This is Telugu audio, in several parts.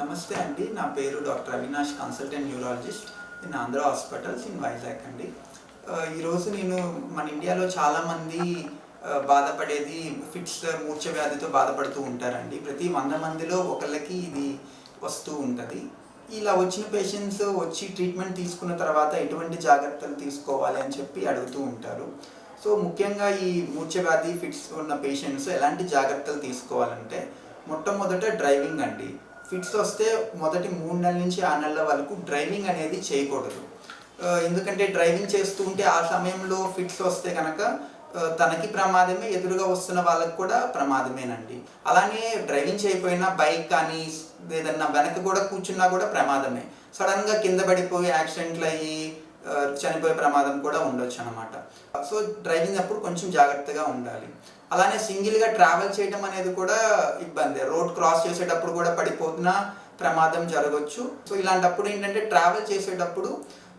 నమస్తే అండి. నా పేరు doctor Avinash, consultant neurologist in Andhra hospitals in Vizag అండి. ఈరోజు నేను మన ఇండియాలో చాలామంది బాధపడేది ఫిట్స్, మూర్ఛ వ్యాధితో బాధపడుతూ ఉంటారండి. ప్రతి 100 మందిలో ఒకళ్ళకి ఇది వస్తూ ఉంటుంది. ఇలా వచ్చిన పేషెంట్స్ వచ్చి ట్రీట్మెంట్ తీసుకున్న తర్వాత ఎటువంటి జాగ్రత్తలు తీసుకోవాలి అని చెప్పి అడుగుతూ ఉంటారు. సో ముఖ్యంగా ఈ మూర్ఛ వ్యాధి ఫిట్స్ ఉన్న పేషెంట్స్ ఎలాంటి జాగ్రత్తలు తీసుకోవాలంటే, మొట్టమొదట డ్రైవింగ్ అండి. ఫిట్స్ వస్తే మొదటి 3 నెలల నుంచి 6 నెలల వరకు డ్రైవింగ్ అనేది చేయకూడదు. ఎందుకంటే డ్రైవింగ్ చేస్తూ ఉంటే ఆ సమయంలో ఫిట్స్ వస్తే కనుక తనకి ప్రమాదమే, ఎదురుగా వస్తున్న వాళ్ళకి కూడా ప్రమాదమేనండి. అలానే డ్రైవింగ్ చేయకపోయినా బైక్ కానీ ఏదన్నా వెనక కూడా కూర్చున్నా కూడా ప్రమాదమే. సడన్గా కింద పడిపోయి యాక్సిడెంట్లు అయ్యి చనిపోయే ప్రమాదం కూడా ఉండొచ్చు అనమాట. సో డ్రైవింగ్ అప్పుడు కొంచెం జాగ్రత్తగా ఉండాలి. అలానే సింగిల్గా ట్రావెల్ చేయడం అనేది కూడా ఇబ్బంది. రోడ్ క్రాస్ చేసేటప్పుడు కూడా పడిపోతున్నా ప్రమాదం జరగవచ్చు. సో ఇలాంటప్పుడు ఏంటంటే, ట్రావెల్ చేసేటప్పుడు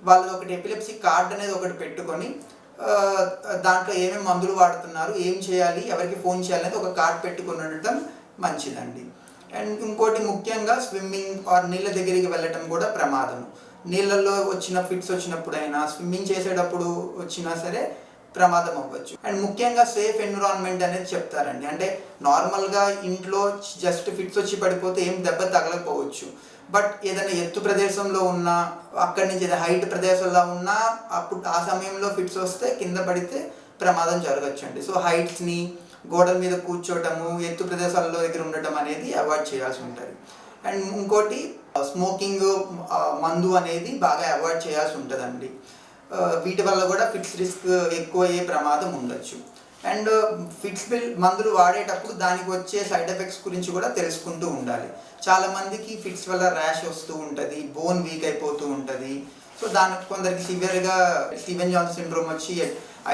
వాళ్ళు ఒకటి ఎపిలెప్సీ కార్డ్ అనేది ఒకటి పెట్టుకొని దాంట్లో ఏమేమి మందులు వాడుతున్నారు, ఏం చేయాలి, ఎవరికి ఫోన్ చేయాలి అనేది ఒక కార్డ్ పెట్టుకొని ఉండటం మంచిదండి. అండ్ ఇంకోటి ముఖ్యంగా స్విమ్మింగ్ ఆర్ నీళ్ళ దగ్గరికి వెళ్ళటం కూడా ప్రమాదం. నీళ్ళల్లో వచ్చిన ఫిట్స్ వచ్చినప్పుడైనా, స్విమ్మింగ్ చేసేటప్పుడు వచ్చినా సరే ప్రమాదం అవ్వచ్చు. అండ్ ముఖ్యంగా సేఫ్ ఎన్విరాన్మెంట్ అనేది చెప్తారండి. అంటే నార్మల్గా ఇంట్లో జస్ట్ ఫిట్స్ వచ్చి పడిపోతే ఏం దెబ్బ తగలకపోవచ్చు. బట్ ఏదైనా ఎత్తు ప్రదేశంలో ఉన్నా, అక్కడి నుంచి ఏదైనా హైట్ ప్రదేశంలో ఉన్నా, అప్పుడు ఆ సమయంలో ఫిట్స్ వస్తే కింద పడితే ప్రమాదం జరగచ్చు అండి. సో హైట్స్ని, గోడల మీద కూర్చోవటము, ఎత్తు ప్రదేశాల్లో దగ్గర ఉండటం అనేది అవాయిడ్ చేయాల్సి ఉంటుంది. అండ్ ఇంకోటి స్మోకింగ్, మందు అనేది బాగా అవాయిడ్ చేయాల్సి ఉంటుందండి. వీటి వల్ల కూడా ఫిట్స్ రిస్క్ ఎక్కువ అయ్యే ప్రమాదం ఉండొచ్చు. అండ్ ఫిట్స్ మందులు వాడేటప్పుడు దానికి వచ్చే సైడ్ ఎఫెక్ట్స్ గురించి కూడా తెలుసుకుంటూ ఉండాలి. చాలామందికి ఫిట్స్ వల్ల ర్యాష్ వస్తూ ఉంటుంది, బోన్ వీక్ అయిపోతూ ఉంటుంది. సో దానికి కొందరికి సివియర్గా స్టీవెన్ జాన్సన్ సిండ్రోమ్ వచ్చి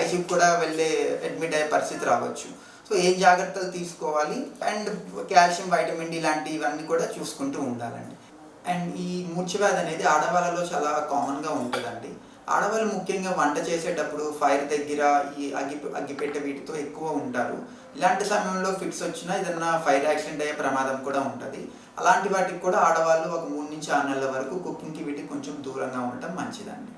ఐసీయూకి కూడా వెళ్ళే అడ్మిట్ అయ్యే పరిస్థితి రావచ్చు. సో ఏం జాగ్రత్తలు తీసుకోవాలి, అండ్ కాల్షియం, వైటమిన్ డి లాంటివన్నీ కూడా చూసుకుంటూ ఉండాలండి. అండ్ ఈ మూర్ఛ వ్యాధి అనేది ఆడవాళ్ళలో చాలా కామన్గా ఉంటుందండి. ఆడవాళ్ళు ముఖ్యంగా వంట చేసేటప్పుడు ఫైర్ దగ్గర ఈ అగ్గిపెట్టె వీటితో ఎక్కువ ఉంటారు. ఇలాంటి సమయంలో ఫిట్స్ వచ్చినా ఏదన్నా ఫైర్ యాక్సిడెంట్ అయ్యే ప్రమాదం కూడా ఉంటుంది. అలాంటి వాటికి కూడా ఆడవాళ్ళు ఒక 3 నుంచి 6 నెలల వరకు కుకింగ్కి వీటికి కొంచెం దూరంగా ఉండటం మంచిదండి.